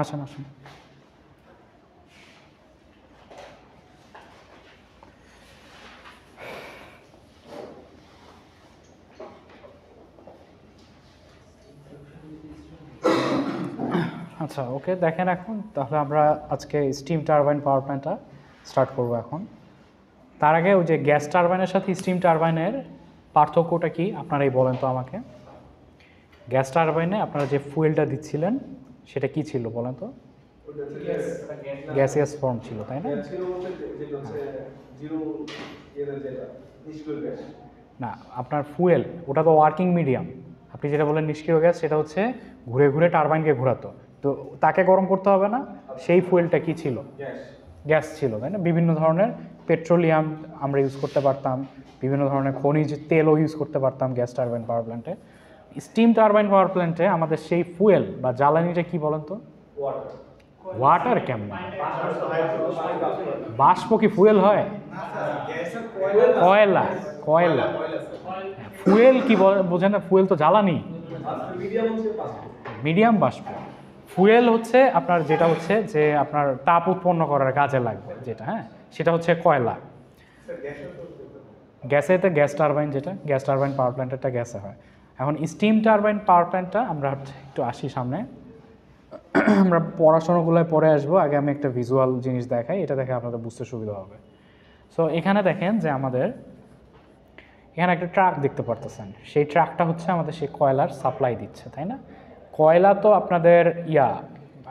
আসেন আসেন। আচ্ছা ওকে, দেখেন এখন তাহলে আমরা আজকে স্টিম টারবাইন পাওয়ার প্ল্যান্টটা স্টার্ট করব এখন। তার আগে ওই যে গ্যাস টারবাইনের সাথে স্টিম টারবাইনের পার্থক্যটা কি আপনারাই বলেন তো আমাকে। গ্যাস টারবাইনে আপনারা যে ফুয়েলটা দিচ্ছিলেন সেটা কি ছিল বলেন তো? গ্যাসিয়াস ফর্ম ছিল তাই না? না, আপনার ফুয়েল ওটা তো ওয়ার্কিং মিডিয়াম। আপনি যেটা বলেন নিষ্ক্রিয় গ্যাস, সেটা হচ্ছে ঘুরে ঘুরে টারবাইনকে ঘোরাতো, তো তাকে গরম করতে হবে না। সেই ফুয়েলটা কি ছিল? গ্যাস ছিল তাই না? বিভিন্ন ধরনের পেট্রোলিয়াম আমরা ইউজ করতে পারতাম, বিভিন্ন ধরনের খনিজ তেলও ইউজ করতে পারতাম গ্যাস টারবাইন পাওয়ার প্ল্যান্টে। স্টিম টারবাইন পাওয়ার প্ল্যান্টে আমাদের সেই ফুয়েল বা জ্বালানিটা কি বলেন তো? ওয়াটার। কেমন বাষ্প কি ফুয়েল হয়? কয়লা। কয়লা ফুয়েল কি বোঝেন না? ফুয়েল তো জ্বালানি, মিডিয়াম বাষ্প। ফুয়েল হচ্ছে আপনার যেটা হচ্ছে যে আপনার তাপ উৎপন্ন করার কাজে লাগবে যেটা, হ্যাঁ সেটা হচ্ছে কয়লা। গ্যাসেতে গ্যাস টারবাইন, যেটা গ্যাস টারবাইন পাওয়ার প্ল্যান্টটা গ্যাসে হয়। এখন স্টিম টারবাইন পাওয়ার প্ল্যান্টটা আমরা একটু আসি সামনে, আমরা পড়াশোনাগুলোয় পরে আসবো। আগে আমি একটা ভিজুয়াল জিনিস দেখাই, এটা দেখে আপনাদের বুঝতে সুবিধা হবে। সো এখানে দেখেন যে আমাদের এখানে একটা ট্রাক দেখতে পারতেছেন, সেই ট্রাকটা হচ্ছে আমাদের সেই কয়লার সাপ্লাই দিচ্ছে তাই না? কয়লা তো আপনাদের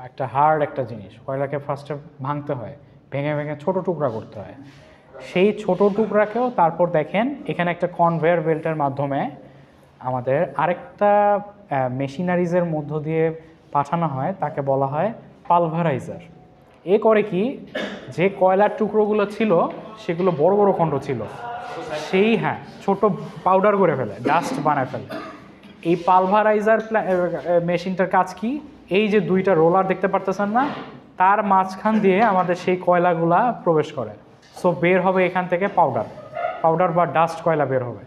একটা হার্ড একটা জিনিস, কয়লাকে ফার্স্টে ভাঙতে হয়, ভেঙে ভেঙে ছোট টুকরা করতে হয়। সেই ছোট টুকরাকেও তারপর দেখেন এখানে একটা কনভেয়ার বেল্টের মাধ্যমে আমাদের আরেকটা মেশিনারিজের মধ্য দিয়ে পাঠানো হয়, তাকে বলা হয় পালভারাইজার। এ করে কি, যে কয়লার টুকরোগুলো ছিল সেগুলো বড় বড় খণ্ড ছিল, সেই ছোট পাউডার করে ফেলে, ডাস্ট বানায় ফেলে। এই পালভারাইজার মেশিনটার কাজ কি? এই যে দুইটা রোলার দেখতে পারতেছেন না, তার মাঝখান দিয়ে আমাদের সেই কয়লাগুলা প্রবেশ করে। সো বের হবে এখান থেকে পাউডার বা ডাস্ট কয়লা বের হবে।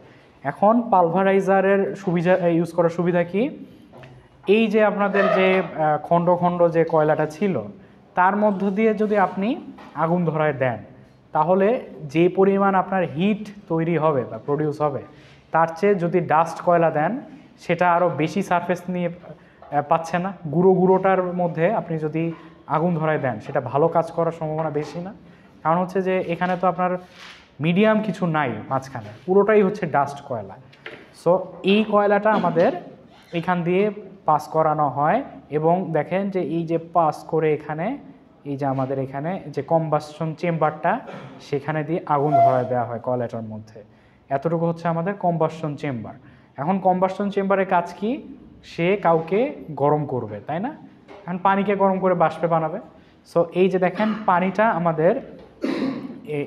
এখন পালভারাইজারের সুবিধা ইউজ করার সুবিধা কি? এই যে আপনাদের যে খণ্ড খণ্ড যে কয়লাটা ছিল, তার মধ্য দিয়ে যদি আপনি আগুন ধরায় দেন, তাহলে যে পরিমাণ আপনার হিট তৈরি হবে বা প্রডিউস হবে, তার চেয়ে যদি ডাস্ট কয়লা দেন, সেটা আরও বেশি সারফেস নিয়ে পাচ্ছে না। গুঁড়োটার মধ্যে আপনি যদি আগুন ধরায় দেন, সেটা ভালো কাজ করার সম্ভাবনা বেশি না। কারণ হচ্ছে যে এখানে তো আপনার মিডিয়াম কিছু নাই মাঝখানে, পুরোটাই হচ্ছে ডাস্ট কয়লা। সো এই কয়লাটা আমাদের এখান দিয়ে পাস করানো হয়, এবং দেখেন যে এই যে পাস করে এখানে এই যে আমাদের এখানে যে কম্বাসশন চেম্বারটা, সেখানে দিয়ে আগুন ধরায় দেওয়া হয় কয়লাটার মধ্যে। এতটুকু হচ্ছে আমাদের কম্বাসশন চেম্বার। এখন কম্বাসশন চেম্বারের কাজ কি? সে কাউকে গরম করবে তাই না? এখন পানিকে গরম করে বাষ্পে বানাবে। সো এই যে দেখেন পানিটা আমাদের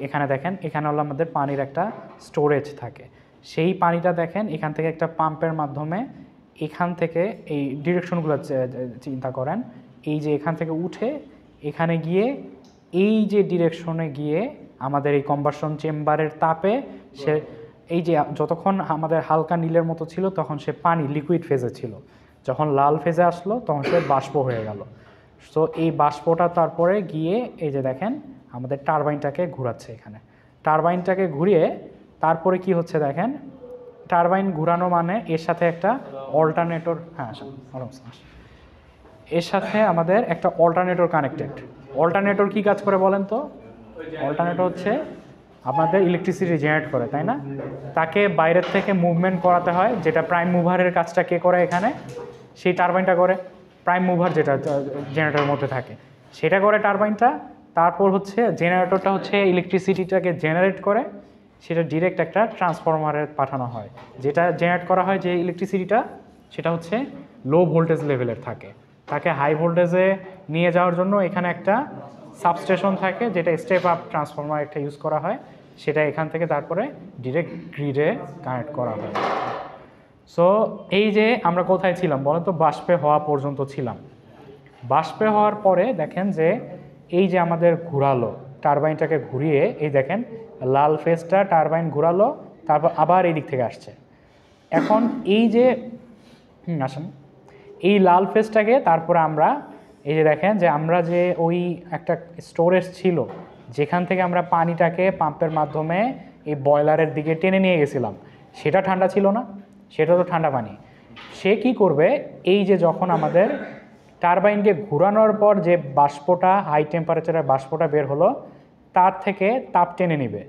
এখানে দেখেন, এখানে হলো আমাদের পানির একটা স্টোরেজ থাকে। সেই পানিটা দেখেন এখান থেকে একটা পাম্পের মাধ্যমে, এখান থেকে এই ডিরেকশনগুলো চিন্তা করেন, এই যে এখান থেকে উঠে এখানে গিয়ে, এই যে ডিরেকশনে গিয়ে আমাদের এই কম্বাসশন চেম্বারের তাপে সে, এই যে যতক্ষণ আমাদের হালকা নীলের মতো ছিল তখন সে পানি লিকুইড ফেজে ছিল, যখন লাল ফেজে আসলো তখন সে বাষ্প হয়ে গেল। সো এই বাষ্পটা তারপরে গিয়ে এই যে দেখেন আমাদের টারবাইনটাকে ঘোরাচ্ছে। এখানে টারবাইনটাকে ঘুরিয়ে তারপরে কি হচ্ছে দেখেন, টারবাইন ঘুরানো মানে এর সাথে একটা অল্টারনেটর, এর সাথে আমাদের একটা অল্টারনেটর কানেক্টেড। অল্টারনেটর কি কাজ করে বলেন তো? অল্টারনেটর হচ্ছে আপনাদের ইলেকট্রিসিটি জেনারেট করে তাই না? তাকে বাইরের থেকে মুভমেন্ট করাতে হয়, যেটা প্রাইম মুভারের কাজটা কে করে এখানে? সেই টারবাইনটা করে। প্রাইম মুভার যেটা জেনারেটরের মধ্যে থাকে সেটা করে টারবাইনটা। তারপর হচ্ছে জেনারেটরটা হচ্ছে ইলেকট্রিসিটিটাকে জেনারেট করে, সেটা ডিরেক্ট একটা ট্রান্সফরমারে পাঠানো হয়। যেটা জেনারেট করা হয় যে ইলেকট্রিসিটিটা, সেটা হচ্ছে লো ভোল্টেজ লেভেলের থাকে। তাকে হাই ভোল্টেজে নিয়ে যাওয়ার জন্য এখানে একটা সাবস্টেশন থাকে, যেটা স্টেপ আপ ট্রান্সফরমার একটা ইউজ করা হয়, সেটা এখান থেকে তারপরে ডিরেক্ট গ্রিডে কানেক্ট করা হয়। সো এই যে আমরা কোথায় ছিলাম বলেন তো? বাষ্পে হওয়া পর্যন্ত ছিলাম। বাষ্পে হওয়ার পরে দেখেন যে এই যে আমাদের ঘুরালো টারবাইনটাকে ঘুরিয়ে, এই দেখেন লাল ফেজটা টারবাইন ঘুরালো, তারপর আবার এই দিক থেকে আসছে। এখন এই যে আসেন, এই লাল ফেজটাকে তারপরে আমরা এই যে দেখেন যে আমরা যে ওই একটা স্টোরেজ ছিল যেখান থেকে আমরা পানিটাকে পাম্পের মাধ্যমে এই বয়লারের দিকে টেনে নিয়ে গেছিলাম, সেটা ঠান্ডা ছিল না, সেটা তো ঠান্ডা পানি। সে কি করবে, এই যে যখন আমাদের টারবাইনকে ঘোরানোর পর যে বাষ্পটা, হাই টেম্পারেচারের বাষ্পটা বের হলো, তার থেকে তাপ টেনে নেবে।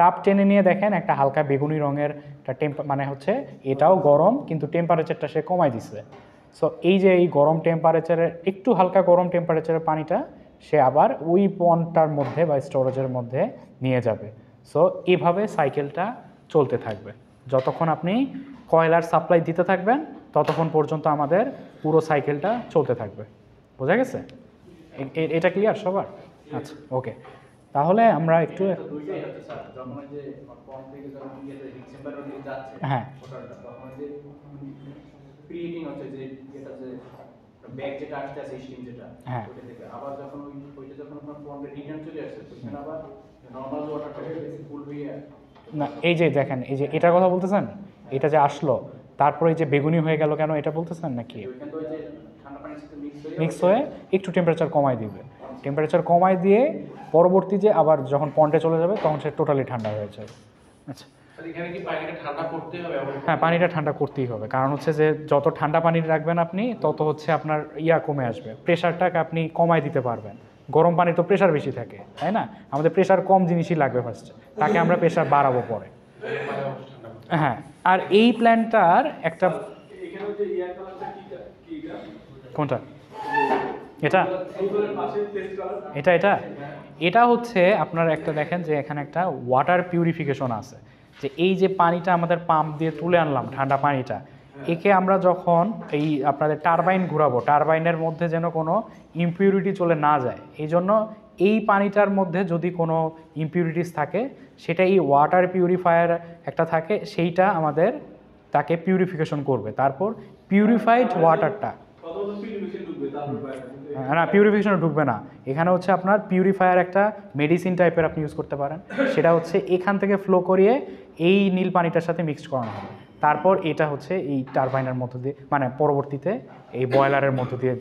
তাপ টেনে নিয়ে দেখেন একটা হালকা বেগুনি রঙের একটা মানে হচ্ছে এটাও গরম কিন্তু টেম্পারেচারটা সে কমাই দিছে। সো এই যে এই গরম টেম্পারেচারের, একটু হালকা গরম টেম্পারেচারের পানিটা সে আবার ওই পন্ডটার মধ্যে বা স্টোরেজের মধ্যে নিয়ে যাবে। সো এইভাবে সাইকেলটা চলতে থাকবে। যতক্ষণ আপনি কয়লার সাপ্লাই দিতে থাকবেন ততক্ষণ পর্যন্ত আমাদের পুরো সাইকেলটা চলতে থাকবে। বোঝা গেছে? এটা ক্লিয়ার সবার? আচ্ছা, ওকে। তাহলে আমরা একটু হ্যাঁ ব্যাগ যেটা আসছে আছে স্টিম যেটা ওটা থেকে আবার যখন ওইটা যখন আপনার পন্ডে রিটার্ন চলে আসছে তখন আবার নরমাল ওয়াটারটাকে বেশি ফুল হয়ে না। এই যে দেখেন, এই যে এটার কথা বলতেছেন, এটা যে আসলো তারপরে এই যে বেগুনি হয়ে গেল কেন, এটা বলতেছেন নাকি? মিক্স হয়ে একটু টেম্পারেচার কমাই দিবে, টেম্পারেচার কমাই দিয়ে পরবর্তী যে আবার যখন পন্ডে চলে যাবে তখন সে টোটালি ঠান্ডা হয়ে যাবে। আচ্ছা, হ্যাঁ, পানিটা ঠান্ডা করতেই হবে, কারণ হচ্ছে যে যত ঠান্ডা পানি রাখবেন আপনি তত হচ্ছে আপনার কমে আসবে, প্রেশারটাকে আপনি কমাই দিতে পারবেন। গরম পানি তো প্রেশার বেশি থাকে, তাই না? আমাদের প্রেশার কম জিনিসই লাগবে ফার্স্টে, তাকে আমরা প্রেশার বাড়াবো পরে। হ্যাঁ, আর এই প্ল্যানটার একটা কোনটা, এটা এটা এটা এটা হচ্ছে আপনার একটা দেখেন যে এখানে একটা ওয়াটার পিউরিফিকেশন আছে, যে এই যে পানিটা আমাদের পাম্প দিয়ে তুলে আনলাম ঠান্ডা পানিটা, একে আমরা যখন এই আপনাদের টারবাইন ঘুরাবো, টারবাইনের মধ্যে যেন কোনো ইমপিউরিটি চলে না যায়, এই জন্য এই পানিটার মধ্যে যদি কোনো ইমপিউরিটিস থাকে সেটা এই ওয়াটার পিউরিফায়ার একটা থাকে, সেইটা আমাদের তাকে পিউরিফিকেশন করবে। তারপর পিউরিফাইড ওয়াটারটা না, পিউরিফিকেশনে ঢুকবে না, এখানে হচ্ছে আপনার পিউরিফায়ার একটা মেডিসিন টাইপের আপনি ইউজ করতে পারেন, সেটা হচ্ছে এখান থেকে ফ্লো করিয়ে এই নীল পানিটার সাথে মিক্সড করানো হবে, তারপর এটা হচ্ছে এই টারবাইনের মধ্য দিয়ে, মানে পরবর্তীতে এই বয়লারের মধ্য দিয়ে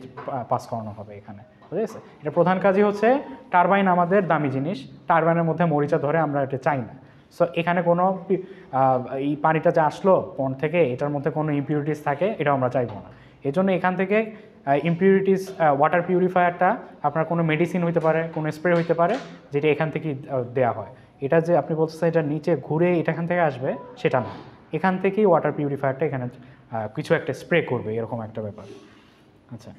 পাস করানো হবে এখানে। বুঝেছে? এটা প্রধান কাজই হচ্ছে, টারবাইন আমাদের দামি জিনিস, টারবাইনের মধ্যে মরিচা ধরে আমরা এটা চাই না। সো এখানে কোনো এই পানিটা যে আসলো পন্ড থেকে, এটার মধ্যে কোনো ইমপিউরিটিস থাকে এটাও আমরা চাইবো না। এই জন্য এখান থেকে ইমপিউরিটিস ওয়াটার পিউরিফায়ারটা আপনার কোনো মেডিসিন হইতে পারে, কোনো স্প্রে হইতে পারে, যেটা এখান থেকেই দেওয়া হয়। এটা যে আপনি বলছেন এটা নিচে ঘুরে এটা এখান থেকে আসবে, সেটা না, এখান থেকেই ওয়াটার পিউরিফায়ারটা এখানে কিছু একটা স্প্রে করবে, এরকম একটা ব্যাপার। আচ্ছা,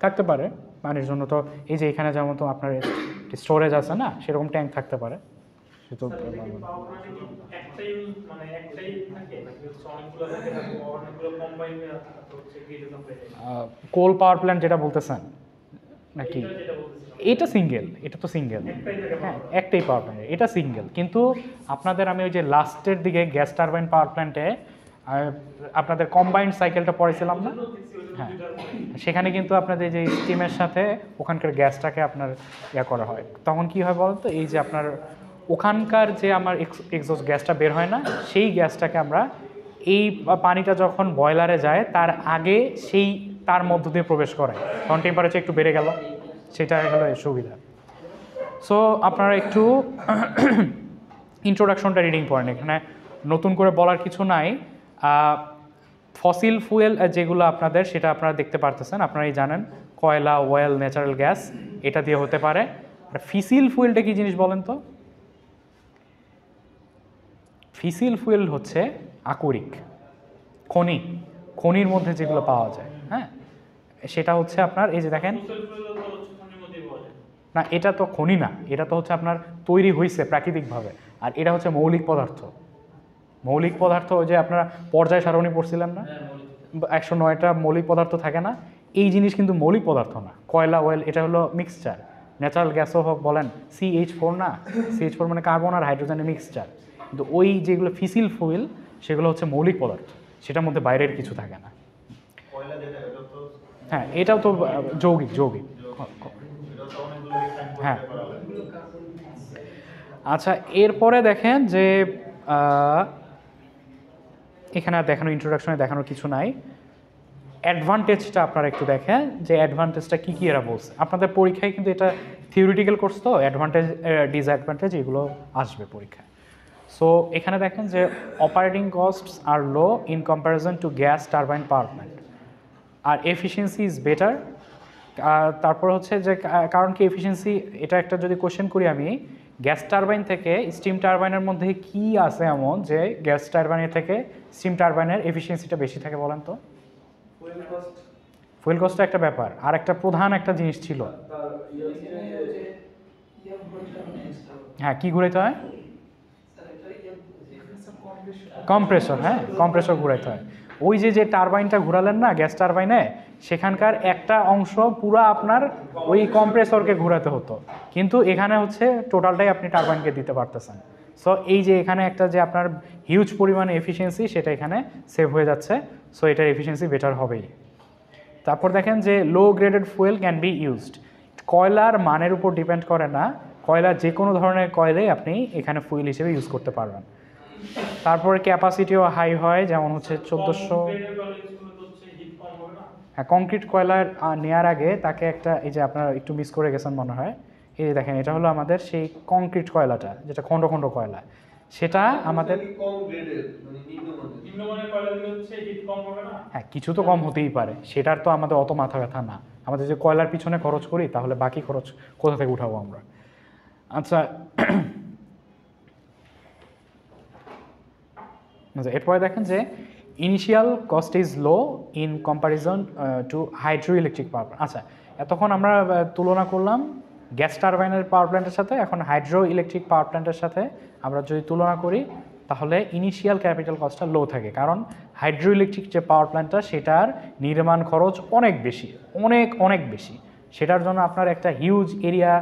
থাকতে পারে পানির জন্য, তো এই যে এখানে যেমন তো আপনার স্টোরেজ আছে না, সেরকম ট্যাঙ্ক থাকতে পারে। কোল পাওয়ার প্ল্যান্ট যেটা বলতেছেন নাকি, এটা সিঙ্গেল, এটা তো সিঙ্গেল, হ্যাঁ একটাই পাওয়ার প্ল্যান্ট, এটা সিঙ্গেল। কিন্তু আপনাদের আমি ওই যে লাস্টের দিকে গ্যাস টারবাইন পাওয়ার প্ল্যান্টে আপনাদের কম্বাইন্ড সাইকেলটা পড়েছিলাম না, হ্যাঁ, সেখানে কিন্তু আপনাদের যে স্টিমের সাথে ওখানকার গ্যাসটাকে আপনার করা হয়, তখন কি হয় বলতো, এই যে আপনার ওখানকার যে আমার এক্সস্ট গ্যাসটা বের হয় না, সেই গ্যাসটাকে আমরা এই পানিটা যখন বয়লারে যায় তার আগে সেই তার মধ্য দিয়ে প্রবেশ করায়, তখন টেম্পারেচার একটু বেড়ে গেল, সেটা হলো এর সুবিধা। সো আপনারা একটু ইন্ট্রোডাকশনটা রিডিং পড়েন, এখানে নতুন করে বলার কিছু নাই। ফসিল ফুয়েল যেগুলো আপনাদের, সেটা আপনারা দেখতে পারতেছেন, আপনারাই জানেন, কয়লা, ওয়েল, ন্যাচারাল গ্যাস, এটা দিয়ে হতে পারে। আর ফিসিল ফুয়েলটা কি জিনিস বলেন তো? ফিসিল ফুয়েল হচ্ছে আকরিক খনির মধ্যে যেগুলো পাওয়া যায়, হ্যাঁ, সেটা হচ্ছে আপনার এই যে দেখেন, না এটা তো খনি না, এটা তো হচ্ছে আপনার তৈরি হয়েছে প্রাকৃতিকভাবে, আর এটা হচ্ছে মৌলিক পদার্থ। মৌলিক পদার্থ ওই যে আপনারা পর্যায় সারণী পড়ছিলেন না, 109টা মৌলিক পদার্থ থাকে না, এই জিনিস কিন্তু মৌলিক পদার্থ না। কয়লা, ওয়েল, এটা হলো মিক্সচার। ন্যাচারাল গ্যাসও হোক বলেন, CH4 না, CH4 মানে কার্বন আর হাইড্রোজেনের মিক্সচার। কিন্তু ওই যেগুলো ফিসিল ফুয়েল সেগুলো হচ্ছে মৌলিক পদার্থ, সেটার মধ্যে বাইরের কিছু থাকে না। হ্যাঁ, এটাও তো যৌগিক। হ্যাঁ, আচ্ছা, এরপরে দেখেন যে এখানে আর দেখানো, ইন্ট্রোডাকশনে দেখানোর কিছু নাই। অ্যাডভান্টেজটা আপনারা একটু দেখেন যে অ্যাডভান্টেজটা কী কী এরা বলছে। আপনাদের পরীক্ষায় কিন্তু এটা থিওরিটিক্যাল কোর্স, তো অ্যাডভান্টেজ ডিসঅ্যাডভান্টেজ এগুলো আসবে পরীক্ষায়। সো এখানে দেখেন যে operating costs are low in comparison to gas turbine power plant, আর এফিসিয়েন্সি ইজ বেটার। তারপর হচ্ছে যে কারণ কি এফিসিয়েন্সি, এটা একটা যদি কোশ্চেন করি আমি, গ্যাস টারবাইন থেকে স্টিম টারবাইনের মধ্যে কি আছে এমন যে গ্যাস টারবাইনের থেকে স্টিম টারবাইনের এফিসিয়েন্সিটা বেশি থাকে বলেন তো? ফুয়েল কস্টটা একটা ব্যাপার, আর একটা প্রধান একটা জিনিস ছিল, হ্যাঁ কি ঘুরাইতে হয়? কম্প্রেসর, হ্যাঁ কম্প্রেসর ঘুরাইতে হয়। ওই যে টারবাইনটা ঘুরালেন না গ্যাস টারবাইনে, সেখানকার একটা অংশ পুরো আপনার ওই কম্প্রেসরকে ঘোরাতে হতো, কিন্তু এখানে হচ্ছে টোটালটাই আপনি টারবাইনকে দিতে পারতেছেন। সো এই যে এখানে একটা যে আপনার হিউজ পরিমাণে এফিসিয়েন্সি, সেটা এখানে সেভ হয়ে যাচ্ছে। সো এটার এফিসিয়েন্সি বেটার হবেই। তারপর দেখেন যে low graded fuel can be used. কয়লার মানের উপর ডিপেন্ড করে না, কয়লার যে কোনো ধরনের কয়লাই আপনি এখানে ফুয়েল হিসেবে ইউজ করতে পারবেন। তারপরে ক্যাপাসিটিও হাই হয়, যেমন হচ্ছে 1400। হ্যাঁ কংক্রিট কয়লার নেওয়ার আগে তাকে একটা, এই যে আপনারা একটু মিস করে গেছেন মনে হয়, এই যে দেখেন এটা হলো আমাদের সেই কংক্রিট কয়লাটা, যেটা খণ্ড খণ্ড কয়লা, সেটা আমাদের হ্যাঁ কিছু তো কম হতেই পারে, সেটার তো আমাদের অত মাথা ব্যথা না। আমাদের যে কয়লার পিছনে খরচ করি, তাহলে বাকি খরচ কোথা থেকে উঠাবো আমরা? আচ্ছা এরপরে দেখেন যে initial cost is low in comparison two hydro electric power plant. আচ্ছা এতক্ষণ আমরা তুলনা করলাম গ্যাস টারবাইনের পাওয়ার প্ল্যান্টের সাথে, এখন হাইড্রো ইলেকট্রিক পাওয়ার প্ল্যান্টের সাথে আমরা যদি তুলনা করি, তাহলে ইনিশিয়াল ক্যাপিটাল কস্টটা লো থাকে, কারণ হাইড্রো ইলেকট্রিক যে পাওয়ার প্ল্যান্টটা সেটার নির্মাণ খরচ অনেক বেশি, অনেক অনেক বেশি। সেটার জন্য আপনার একটা হিউজ এরিয়া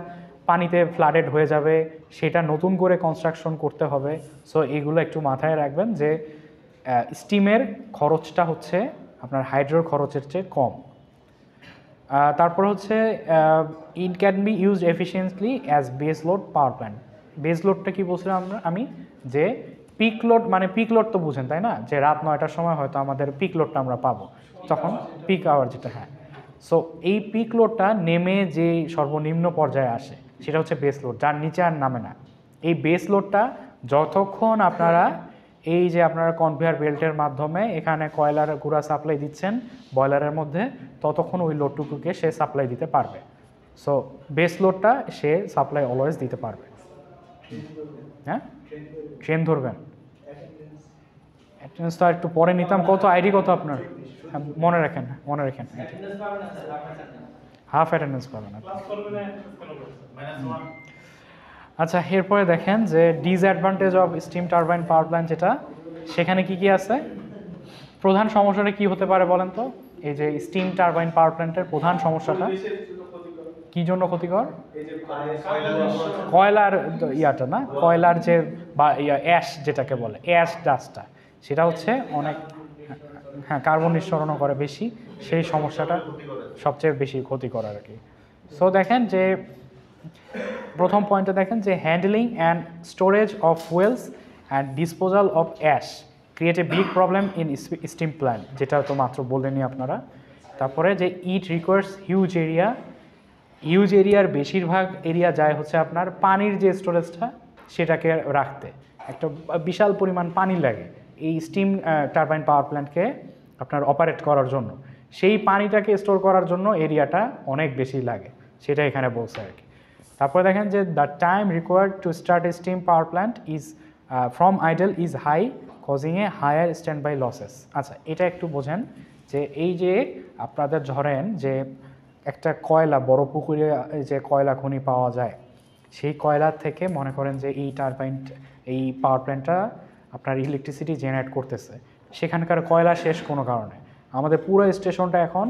পানিতে ফ্লাডেড হয়ে যাবে, সেটা নতুন করে কনস্ট্রাকশন করতে হবে। সো এগুলো একটু মাথায় রাখবেন যে স্টিমের খরচটা হচ্ছে আপনার হাইড্রোর খরচের চেয়ে কম। তারপর হচ্ছে it can be used efficiently as base load power plant. Base লোডটা কী বলছিলাম আমি, যে পিক লোড, মানে পিক লোড তো বুঝেন তাই না, যে রাত 9টার সময় হয়তো আমাদের পিক লোডটা আমরা পাবো, তখন পিক আওয়ার যেটা, হ্যাঁ। সো এই পিক লোডটা নেমে যে সর্বনিম্ন পর্যায়ে আসে, সেটা হচ্ছে বেস লোড, যার নিচে আর নামে না। এই বেস লোডটা যতক্ষণ আপনারা এই যে আপনারা কনভেয়ার বেল্টের মাধ্যমে এখানে কয়লার গুঁড়া সাপ্লাই দিচ্ছেন বয়লারের মধ্যে, ততক্ষণ ওই লোডটুকুকে সে সাপ্লাই দিতে পারবে। সো বেস লোডটা সে সাপ্লাই অলওয়েজ দিতে পারবে। হ্যাঁ ট্রেন ধরবেন, অ্যাটেন্ডেন্স তো একটু পরে নিতাম। কত আইডি কত আপনার? মনে রাখেন, মনে রাখেন, হাফ অ্যাটেন্ডেন্স পাবেন আপনি। আচ্ছা এরপরে দেখেন যে disadvantage of steam turbine power plant, যেটা সেখানে কি কি আছে, প্রধান সমস্যাটা কি হতে পারে বলেন তো? এই যে স্টিম টারবাইন পাওয়ার প্ল্যান্টের প্রধান সমস্যাটা কি জন্য ক্ষতিকর? কয়লার ইয়াটা না, কয়লার যে বা অ্যাশ যেটাকে বলে, অ্যাশ ডাস্টটা, সেটা হচ্ছে অনেক, হ্যাঁ কার্বন নিঃসরণও করে বেশি, সেই সমস্যাটা সবচেয়ে বেশি ক্ষতিকর আর কি। সো দেখেন যে প্রথম পয়েন্টে দেখেন যে handling and storage of fuels and disposal of ash create a big problem in steam plant, যেটা তো মাত্র বললেনই আপনারা। তারপরে যে it requires huge area, huge এরিয়ার বেশিরভাগ এরিয়া যায় হচ্ছে আপনার পানির যে স্টোরেজটা সেটাকে রাখতে, একটা বিশাল পরিমাণ পানি লাগে এই স্টিম টারবাইন পাওয়ার প্ল্যান্টকে আপনার অপারেট করার জন্য। সেই পানিটাকে স্টোর করার জন্য এরিয়াটা অনেক বেশি লাগে, সেটা এখানে বলছে আর কি। তারপরে দেখেন যে the time required to start a steam power plant is from idle is high causing a higher standby losses. আচ্ছা এটা একটু বোঝেন যে এই যে আপনাদের ধরেন যে একটা কয়লা, বড় পুকুরে যে কয়লা খনি পাওয়া যায়, সেই কয়লার থেকে মনে করেন যে এই টারবাইন, এই পাওয়ার প্ল্যান্টটা আপনার ইলেকট্রিসিটি জেনারেট করতেছে, সেখানকার কয়লা শেষ কোনো কারণে আমাদের পুরো স্টেশনটা এখন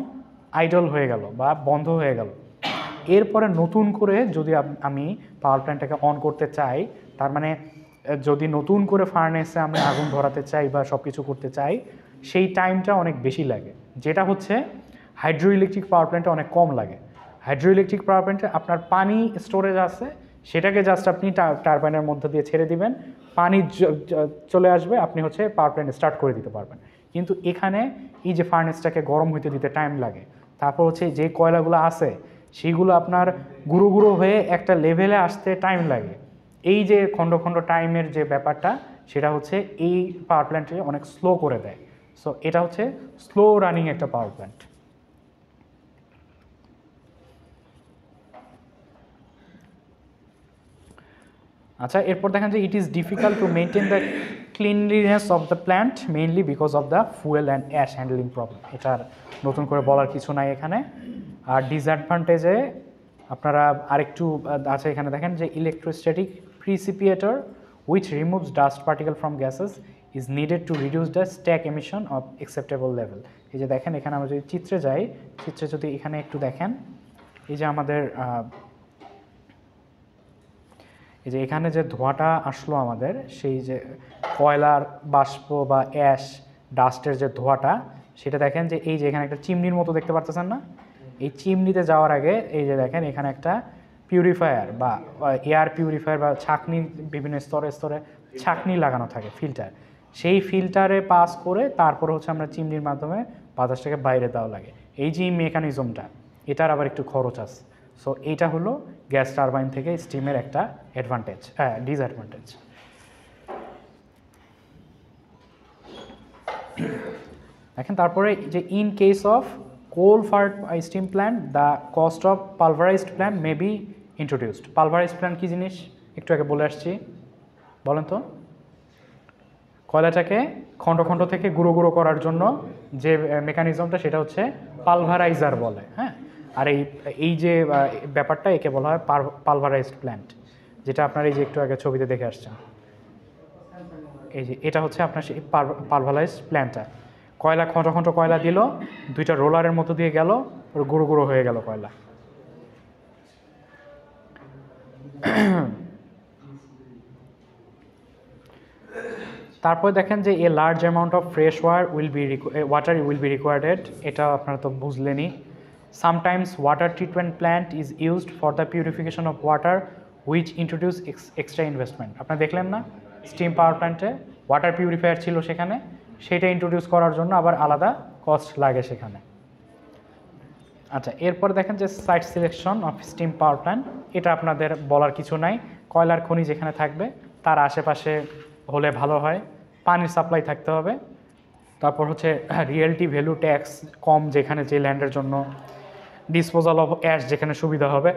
আইডল হয়ে গেল বা বন্ধ হয়ে গেল। এরপরে নতুন করে যদি আমি পাওয়ার প্ল্যান্টটাকে অন করতে চাই, তার মানে যদি নতুন করে ফার্নেসে আমরা আগুন ধরাতে চাই বা সব কিছু করতে চাই, সেই টাইমটা অনেক বেশি লাগে, যেটা হচ্ছে হাইড্রো ইলেকট্রিক পাওয়ার প্ল্যান্টে অনেক কম লাগে। হাইড্রো ইলেকট্রিক পাওয়ার প্ল্যান্টে আপনার পানি স্টোরেজ আছে, সেটাকে জাস্ট আপনি টারবাইনের মধ্যে দিয়ে ছেড়ে দিবেন, পানি চলে আসবে, আপনি হচ্ছে পাওয়ার প্ল্যান্ট স্টার্ট করে দিতে পারবেন। কিন্তু এখানে এই যে ফার্নেসটাকে গরম হইতে দিতে টাইম লাগে। তারপর হচ্ছে যে কয়লাগুলো আছে সেইগুলো আপনার গুঁড়ো গুঁড়ো হয়ে একটা লেভেলে আসতে টাইম লাগে। এই যে খণ্ড খণ্ড টাইমের যে ব্যাপারটা সেটা হচ্ছে এই পাওয়ার প্ল্যান্টে অনেক স্লো করে দেয়। সো এটা হচ্ছে স্লো রানিং একটা পাওয়ার প্ল্যান্ট। আচ্ছা, এরপর দেখেন যে it is difficult to maintain the cleanliness of the plant mainly because of the fuel and ash handling problem. এটার নতুন করে বলার কিছু নাই এখানে। আর ডিসঅ্যাডভান্টেজে আপনারা আরেকটু আছে এখানে দেখেন যে electrostatic প্রিসিপিয়েটর which removes dust particle from gases is needed to reduce the stack emission of acceptable level। এই যে দেখেন এখানে আমরা যদি চিত্রে যাই, চিত্রে যদি এখানে একটু দেখেন, এই যে আমাদের এই যে এখানে যে ধোঁয়াটা আসলো আমাদের, সেই যে কয়লার বাষ্প বা অ্যাশ ডাস্টের যে ধোঁয়াটা, সেটা দেখেন যে এই যে এখানে একটা চিমনির মতো দেখতে পারতেছেন না, এই চিমনিতে যাওয়ার আগে এই যে দেখেন এখানে একটা পিউরিফায়ার বা এয়ার পিউরিফায়ার বা ছাঁকনি, বিভিন্ন স্তরে স্তরে ছাঁকনি লাগানো থাকে, ফিল্টার। সেই ফিল্টারে পাস করে তারপরে হচ্ছে আমরা চিমনির মাধ্যমে বাতাসটাকে বাইরে দেওয়া লাগে। এই যে মেকানিজমটা, এটার আবার একটু খরচ আছে। সো এইটা হলো গ্যাস টারবাইন থেকে স্টিমের একটা অ্যাডভান্টেজ, ডিসঅ্যাডভান্টেজ। দেখেন তারপরে যে in case of coal fired steam plant the cost of pulverised plant may be introduced. Pulverised plant কী জিনিস একটু আগে বলে আসছি, বলেন তো। কয়লাটাকে খণ্ড খণ্ড থেকে গুঁড়ো গুঁড়ো করার জন্য যে মেকানিজমটা সেটা হচ্ছে পালভারাইজার বলে, হ্যাঁ। আর এই যে ব্যাপারটা একে বলা হয় পালভারাইজড প্ল্যান্ট, যেটা আপনার এই যে একটু আগে ছবিতে দেখে আসছেন। এই যে এটা হচ্ছে আপনার সেই পালভারাইজড প্ল্যান্টটা। কয়লা খণ্ড খণ্ড কয়লা দিল, দুইটা রোলারের মতো দিয়ে গেল, ওর গুঁড়ো গুঁড়ো হয়ে গেল কয়লা। তারপরে দেখেন যে a large amount of fresh water will be required. এটা আপনারা তো বুঝলেনই। Sometimes water treatment plant is used for the purification of water which introduce extra investment. আপনারা দেখলেন না, স্টিম পাওয়ার প্ল্যান্টে ওয়াটার পিউরিফায়ার ছিল সেখানে, সেটা ইন্ট্রোডিউস করার জন্য আবার আলাদা কস্ট লাগে সেখানে। আচ্ছা, এরপর দেখেন যে site selection of steam power plant. এটা আপনাদের বলার কিছু নাই, কয়লার খনি যেখানে থাকবে তার আশেপাশে হলে ভালো হয়। পানির সাপ্লাই থাকতে হবে। তারপর হচ্ছে রিয়েলটি ভ্যালু ট্যাক্স কম যেখানে, যে ল্যান্ডের জন্য। ডিসপোজাল অফ অ্যাশ যেখানে সুবিধা হবে।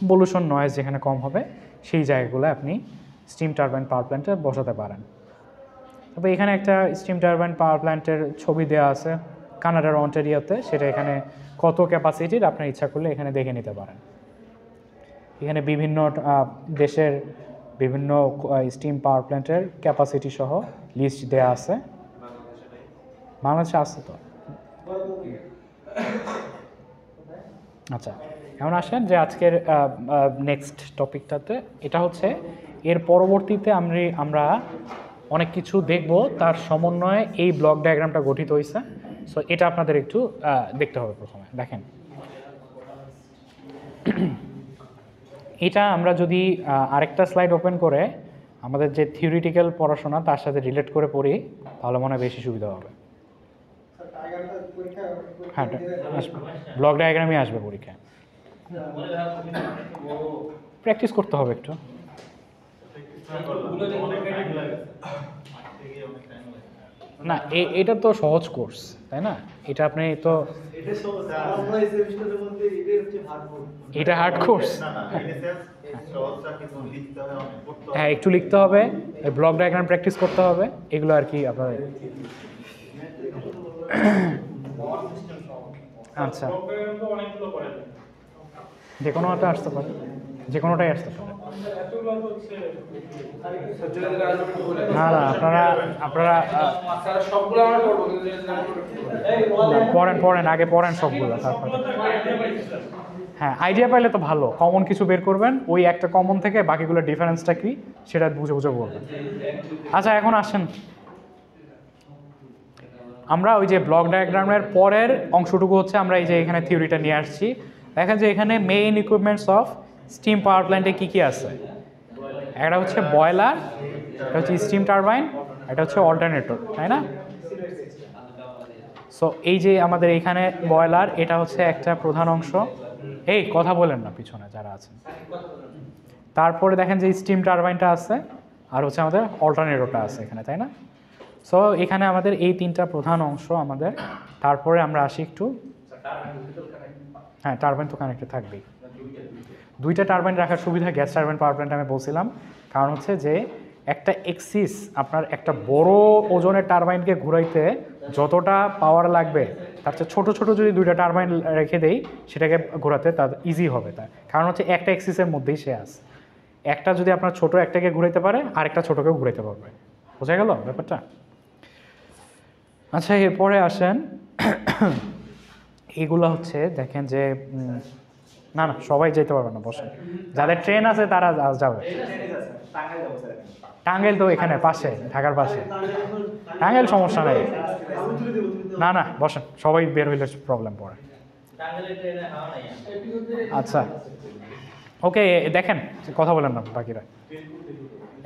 পলিউশন নয়েজ যেখানে কম হবে, সেই জায়গাগুলো আপনি স্টিম টারবাইন পাওয়ার প্ল্যান্টে বসাতে পারেন। তবে এখানে একটা স্টিম টারবাইন পাওয়ার প্ল্যান্টের ছবি দেওয়া আছে কানাডার অন্টারিওতে, সেটা এখানে কত ক্যাপাসিটির আপনার ইচ্ছা করলে এখানে দেখে নিতে পারেন। এখানে বিভিন্ন দেশের বিভিন্ন স্টিম পাওয়ার প্ল্যান্টের ক্যাপাসিটি সহ লিস্ট দেওয়া আছে। বাংলাদেশে আছে তো। আচ্ছা, এখন আসেন যে আজকের নেক্সট টপিকটাতে, এটা হচ্ছে এর পরবর্তীতে আমরা অনেক কিছু দেখব, তার সমন্বয়ে এই ব্লক ডায়াগ্রামটা গঠিত হয়েছে। সো এটা আপনাদের একটু দেখতে হবে। প্রথমে দেখেন, এটা আমরা যদি আরেকটা স্লাইড ওপেন করে আমাদের যে থিওরিটিক্যাল পড়াশোনা তার সাথে রিলেট করে পড়ি, তাহলে মনে হয় বেশি সুবিধা হবে। হ্যাঁ, আসবে, ব্লক ডায়াগ্রামই আসবে পরীক্ষায়। প্র্যাকটিস করতে হবে একটু। না, এটা তো সহজ কোর্স, তাই না? এটা আপনি তো, এটা হার্ড কোর্স। হ্যাঁ, একটু লিখতে হবে, ব্লক ডায়াগ্রাম প্র্যাকটিস করতে হবে, এগুলো আর কি আপনার। আচ্ছা, যে কোনোটা আসতে পারে, যে কোনোটাই আসতে পারে। না না, আপনারা পড়েন আগে পড়েন সবগুলো, তারপর। হ্যাঁ, আইডিয়া পাইলে তো ভালো, কমন কিছু বের করবেন, ওই একটা কমন থেকে বাকিগুলো ডিফারেন্সটা কি সেটা বুঝে বুঝে বলবেন। আচ্ছা, এখন আসেন আমরা ওই যে ব্লক ডায়াগ্রামের পরের অংশটুকু হচ্ছে আমরা এই যে এখানে থিওরিটা নিয়ে আসছি। দেখেন যে এখানে main equipments of steam power প্ল্যান্টে কী কী আছে। একটা হচ্ছে বয়লার, এটা হচ্ছে স্টিম টারবাইন, এটা হচ্ছে অল্টারনেটর, তাই না? সো এই যে আমাদের এখানে বয়লার, এটা হচ্ছে একটা প্রধান অংশ। এই কথা বলেন না পিছনে যারা আছেন। তারপরে দেখেন যে স্টিম টারবাইনটা আছে, আর হচ্ছে আমাদের অল্টারনেটরটা আছে এখানে, তাই না? সো এখানে আমাদের এই তিনটা প্রধান অংশ আমাদের। তারপরে আমরা আসি একটু, হ্যাঁ টারবাইন তো কানেক্টেড থাকবেই। দুইটা টারবাইন রাখার সুবিধা গ্যাস টারবাইন পাওয়ার প্ল্যান্ট আমি বলছিলাম, কারণ হচ্ছে যে একটা এক্সিস আপনার একটা বড় ওজনের টারবাইনকে ঘুরাইতে যতটা পাওয়ার লাগবে তার চেয়ে ছোটো ছোটো যদি দুইটা টারবাইন রেখে দেই সেটাকে ঘোরাতে তার ইজি হবে। তার কারণ হচ্ছে একটা এক্সিসের মধ্যেই সে আছে। একটা যদি আপনার ছোট একটাকে ঘুরাইতে পারে আরেকটা ছোটোকেও ঘুরাইতে পারবে। বোঝা গেল ব্যাপারটা? আচ্ছা এরপরে আসেন, এগুলো হচ্ছে দেখেন যে না না সবাই যেতে পারবে না, বসেন। যাদের ট্রেন আছে তারা যাবে। টাঙ্গাইল তো এখানে পাশে, ঢাকার পাশে। টাঙ্গাইল সমস্যা নেই, না না বসেন, সবাই বের হইলে প্রবলেম পড়ে। আচ্ছা ওকে, দেখেন কথা বলেন না বাকিরা।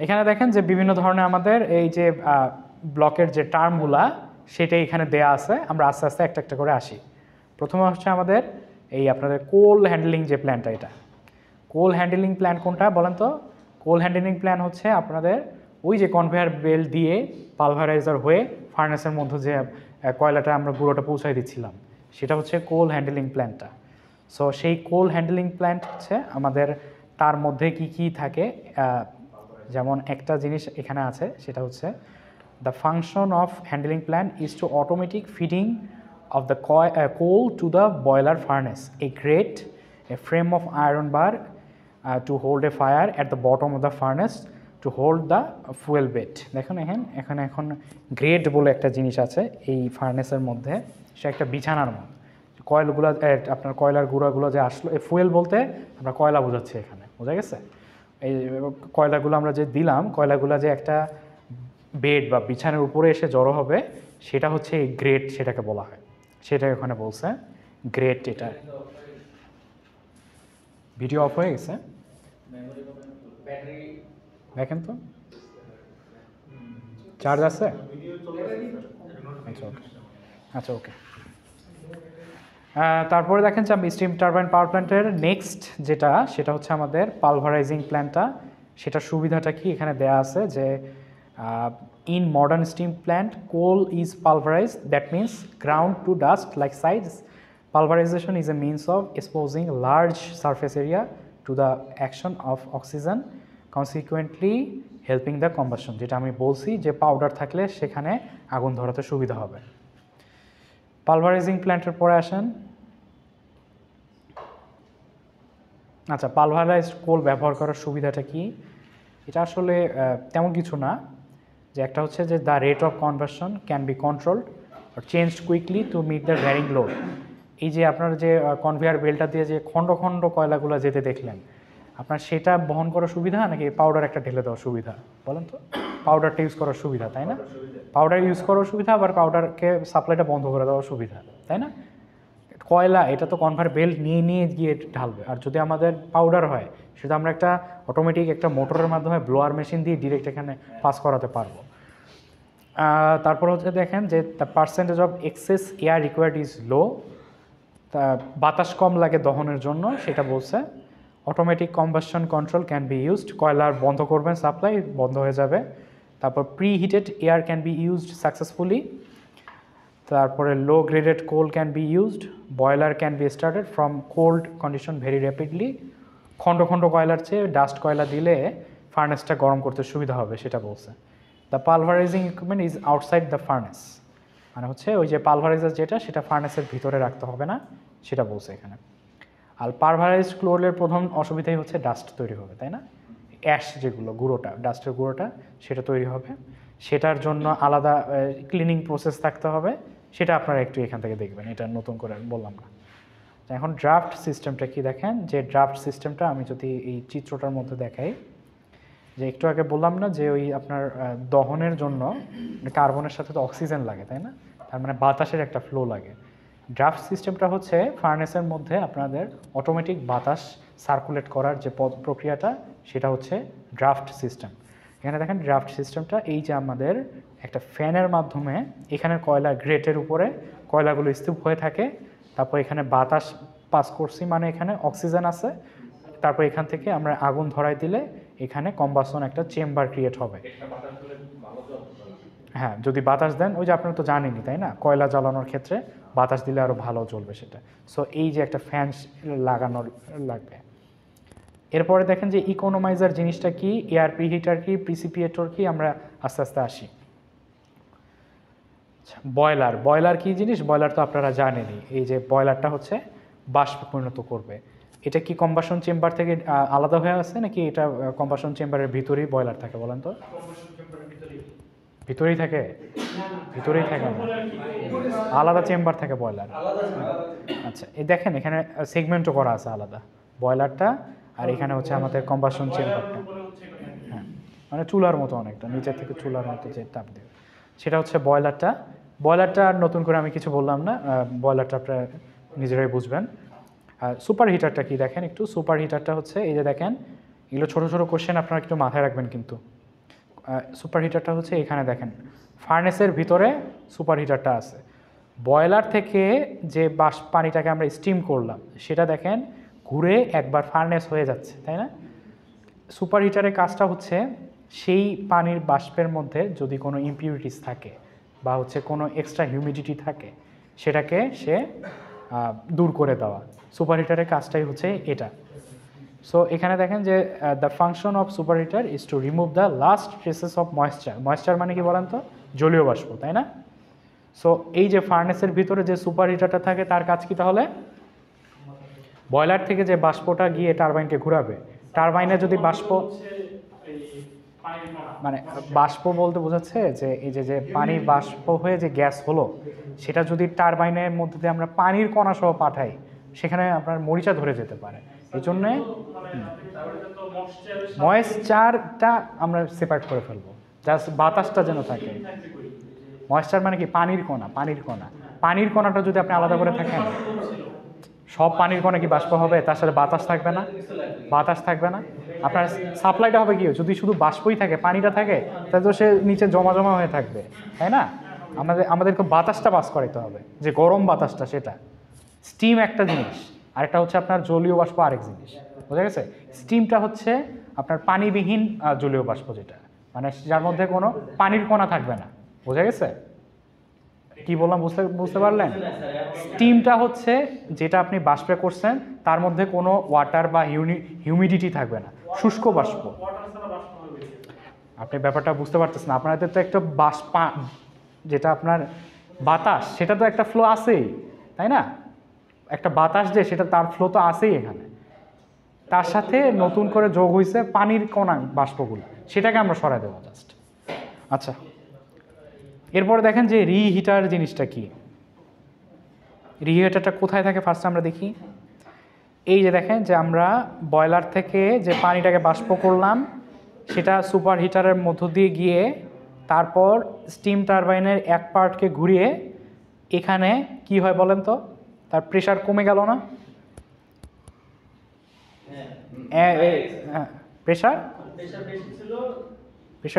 এখানে দেখেন যে বিভিন্ন ধরনের আমাদের এই যে ব্লকের যে টার্মগুলা সেটা এখানে দেয়া আছে। আমরা আস্তে আস্তে একটা একটা করে আসি। প্রথমে হচ্ছে আমাদের এই আপনাদের কোল হ্যান্ডলিং যে প্ল্যানটা, এটা কোল হ্যান্ডলিং প্ল্যান কোনটা বলেন তো? কোল হ্যান্ডলিং প্ল্যান হচ্ছে আপনাদের ওই যে কনভেয়ার বেল্ট দিয়ে পালভারাইজার হয়ে ফার্নেসের মধ্যে যে কয়লাটা আমরা গুঁড়োটা পৌঁছাই দিচ্ছিলাম, সেটা হচ্ছে কোল হ্যান্ডলিং প্ল্যান্টটা। সো সেই কোল হ্যান্ডলিং প্ল্যান্ট হচ্ছে আমাদের, তার মধ্যে কি কি থাকে, যেমন একটা জিনিস এখানে আছে সেটা হচ্ছে the function of handling plant is to automatic feeding of the coal to the boiler furnace, a grate, a frame of iron bar to hold a fire at the bottom of the furnace to hold the fuel bed. দেখুন এখানে এখন great বলে একটা জিনিস আছে এই ফার্নেসের মধ্যে, সে একটা বিছানার মতো। কয়েলগুলো আপনার কয়লার গুঁড়াগুলো যে আসলো, এই ফুয়েল বলতে আমরা কয়লা বোঝাচ্ছি এখানে, বোঝা গেছে? এই কয়লাগুলো আমরা যে দিলাম, কয়লাগুলো যে একটা বেড বা বিছানার উপরে এসে জড়ো হবে, সেটা হচ্ছে এই গ্রেট, সেটাকে বলা হয়। সেটা ওখানে বলছে গ্রেট। এটা ভিডিও অফ হয়ে গেছে, দেখেন তো চার্জ আছে? আচ্ছা ওকে, আচ্ছা ওকে। তারপরে দেখেন যে আমি স্টিম টারবাইন পাওয়ার প্ল্যান্টের নেক্সট যেটা, সেটা হচ্ছে আমাদের পালভারাইজিং প্ল্যান্টটা। সেটার সুবিধাটা কি এখানে দেয়া আছে যে in modern steam plant, coal is pulverized, that means ground to dust like sides. Pulverization is a means of exposing large surface area to the action of oxygen, consequently helping the combustion. যেটা আমি বলছি যে powder থাকলে সেখানে আগুন ধরাতে সুবিধা হবে। পালভারাইজিং প্ল্যান্টের পরে আসেন। আচ্ছা পালভারাইজড কোল ব্যবহার করার সুবিধাটা কি? এটা আসলে তেমন কিছু না, যে একটা হচ্ছে যে the rate of conversion can be controlled or changed quickly to meet the varying load. এই যে আপনার যে কনভেয়ার বেল্টটা দিয়ে যে খণ্ড খণ্ড কয়লাগুলো যেতে দেখলেন, আপনার সেটা বহন করার সুবিধা নাকি পাউডার একটা ঢেলে দেওয়ার সুবিধা বলেন তো? পাউডারটা ইউজ করার সুবিধা, তাই না? পাউডার ইউজ করার সুবিধা, আবার পাউডারকে সাপ্লাইটা বন্ধ করে দেওয়ার সুবিধা, তাই না? কয়লা এটা তো কনভেয়ার বেল্ট নিয়ে নিয়ে গিয়ে ঢালবে, আর যদি আমাদের পাউডার হয় সেটা আমরা একটা অটোমেটিক একটা মোটরের মাধ্যমে ব্লোয়ার মেশিন দিয়ে ডিরেক্ট এখানে পাস করাতে পারবো। তারপর হচ্ছে দেখেন যে the percentage of excess air required is low, তা বাতাস কম লাগে দহনের জন্য সেটা বলছে। Automatic combustion control can be used, কয়লার বন্ধ করবেন সাপ্লাই, বন্ধ হয়ে যাবে। তারপর preheated air can be used successfully. তারপরে low graded coal can be used, boiler can be started from cold condition very rapidly. খণ্ড খণ্ড কয়লার চেয়ে ডাস্ট কয়লা দিলে ফার্নেসটা গরম করতে সুবিধা হবে সেটা বলছে। The pulverising equipment is outside the furnace, মানে হচ্ছে ওই যে পালভারাইজার যেটা সেটা ফার্নেসের ভিতরে রাখতে হবে না সেটা বলছে এখানে। আর পালভারাইজড কোলের প্রথম অসুবিধাই হচ্ছে ডাস্ট তৈরি হবে, তাই না? অ্যাশ যেগুলো গুঁড়োটা, ডাস্টের গুঁড়োটা সেটা তৈরি হবে, সেটার জন্য আলাদা ক্লিনিং প্রসেস থাকতে হবে, সেটা আপনারা একটু এখান থেকে দেখবেন, এটা নতুন করে বললাম না। এখন ড্রাফট সিস্টেমটা কি দেখেন, যে ড্রাফট সিস্টেমটা আমি যদি এই চিত্রটার মধ্যে দেখাই, যে একটু আগে বললাম না যে ওই আপনার দহনের জন্য কার্বনের সাথে তো অক্সিজেন লাগে, তাই না? তার মানে বাতাসের একটা ফ্লো লাগে। ড্রাফট সিস্টেমটা হচ্ছে ফার্নেসের মধ্যে আপনাদের অটোমেটিক বাতাস সার্কুলেট করার যে প্রক্রিয়াটা, সেটা হচ্ছে ড্রাফট সিস্টেম। এখানে দেখেন ড্রাফট সিস্টেমটা, এই যে আমাদের একটা ফ্যানের মাধ্যমে এখানের কয়লা গ্রেটের উপরে কয়লাগুলো স্তূপ হয়ে থাকে, তারপর এখানে বাতাস পাস করছি মানে এখানে অক্সিজেন আছে, তারপর এখান থেকে আমরা আগুন ধরাই দিলে এখানে কম্বাসন একটা চেম্বার ক্রিয়েট হবে। হ্যাঁ, যদি বাতাস দেন, ওই যে আপনারা তো জানেনই তাই না, কয়লা জ্বালানোর ক্ষেত্রে বাতাস দিলে আরও ভালো জ্বলবে সেটা। সো এই যে একটা ফ্যান লাগানোর লাগবে। এরপরে দেখেন যে ইকোনোমাইজার জিনিসটা কি, এয়ার প্রিহিটার কি, প্রিসিপিয়েটর কি, আমরা আস্তে আস্তে আসি। বয়লার, বয়লার কি জিনিস? বয়লার তো আপনারা জানেনই, এই যে বয়লারটা হচ্ছে বাষ্পে পরিণত করবে। এটা কি কম্বাসন চেম্বার থেকে আলাদা হয়ে আছে নাকি এটা কম্বাসন চেম্বারের ভিতরেই বয়লার থাকে বলেন তো? ভিতরেই থাকে? ভিতরেই থাকে না, আলাদা চেম্বার থাকে বয়লার। আচ্ছা, এই দেখেন এখানে সেগমেন্টও করা আছে আলাদা, বয়লারটা আর এখানে হচ্ছে আমাদের কম্বাসন চেম্বারটা। হ্যাঁ, মানে চুলার মতো অনেকটা, নিচের থেকে চুলার মতো যে তাপ দেবে সেটা হচ্ছে বয়লারটা। বয়লারটা আর নতুন করে আমি কিছু বললাম না, বয়লারটা আপনারা নিজেরাই বুঝবেন। সুপার হিটারটা কি দেখেন একটু, সুপার হিটারটা হচ্ছে এই যে দেখেন, এগুলো ছোটো ছোটো কোশ্চেন আপনারা একটু মাথায় রাখবেন কিন্তু। সুপার হিটারটা হচ্ছে এখানে দেখেন ফার্নেসের ভিতরে সুপার হিটারটা আছে। বয়লার থেকে যে পানিটাকে আমরা স্টিম করলাম সেটা দেখেন ঘুরে একবার ফার্নেস হয়ে যাচ্ছে, তাই না? সুপার হিটারের কাজটা হচ্ছে সেই পানির বাষ্পের মধ্যে যদি কোনো ইমপিউরিটিস থাকে বা হচ্ছে কোনো এক্সট্রা হিউমিডিটি থাকে সেটাকে সে দূর করে দেওয়া। সুপার হিটারের কাজটাই হচ্ছে এটা। সো এখানে দেখেন যে the function of super heater is to remove the last traces of moisture. Moisture মানে কি বলেন তো? জলীয় বাষ্প, তাই না? সো এই যে ফার্নেসের ভিতরে যে সুপার হিটারটা থাকে তার কাজ কি তাহলে? বয়লার থেকে যে বাষ্পটা গিয়ে টারবাইনকে ঘুরাবে, টারবাইনে যদি বাষ্প, মানে বাষ্প বলতে বোঝাচ্ছে যে এই যে যে পানি বাষ্প হয়ে যে গ্যাস হলো সেটা যদি টারবাইনের মধ্যে দিয়ে আমরা পানির কণা সহ পাঠাই সেখানে আপনার মরিচা ধরে যেতে পারে। এই জন্যে ময়েশ্চারটা আমরা সেপারেট করে ফেলবো, জাস্ট বাতাসটা যেন থাকে। ময়েশ্চার মানে কি? পানির কণা, পানির কণা। পানির কণাটা যদি আপনি আলাদা করে থাকেন, সব পানির কণা কি বাষ্প হবে? তার সাথে বাতাস থাকবে না? বাতাস থাকবে না, আপনার সাপ্লাইটা হবে কি? যদি শুধু বাষ্পই থাকে, পানিটা থাকে, তাহলে তো সে নিচে জমা জমা হয়ে থাকবে, তাই না? আমাদেরকে বাতাসটা পাস করাইতে হবে, যে গরম বাতাসটা সেটা। স্টিম একটা জিনিস, আরেকটা হচ্ছে আপনার জলীয় বাষ্প আরেক জিনিস, বোঝা গেছে? স্টিমটা হচ্ছে আপনার পানিবিহীন জলীয় বাষ্প, যেটা মানে যার মধ্যে কোনো পানির কণা থাকবে না, বোঝা গেছে? কি বললাম বুঝতে পারলেন? স্টিমটা হচ্ছে যেটা আপনি বাষ্পে করছেন তার মধ্যে কোনো ওয়াটার বা হিউমিডিটি থাকবে না, শুষ্ক বাষ্প। আপনি ব্যাপারটা বুঝতে পারতেছেন? আপনাদের তো একটা যেটা আপনার বাতাস, সেটা তো একটা ফ্লো আছেই, তাই না? একটা বাতাস যে সেটা তার ফ্লো তো আছেই এখানে, তার সাথে নতুন করে যোগ হয়েছে পানির কণা বাষ্পগুলো, সেটাকে আমরা সরাই দেবো জাস্ট। আচ্ছা, এরপরে দেখেন যে রিহিটার জিনিসটা কি। রিহিটারটা কোথায় থাকে ফার্স্ট আমরা দেখি। এই যে দেখেন যে আমরা বয়লার থেকে যে পানিটাকে বাষ্প করলাম সেটা সুপার হিটারের মধ্য দিয়ে গিয়ে তারপর স্টিম টারবাইনের এক পার্টকে ঘুরিয়ে এখানে কি হয় বলেন তো? তার প্রেশার কমে গেল না? প্রেশার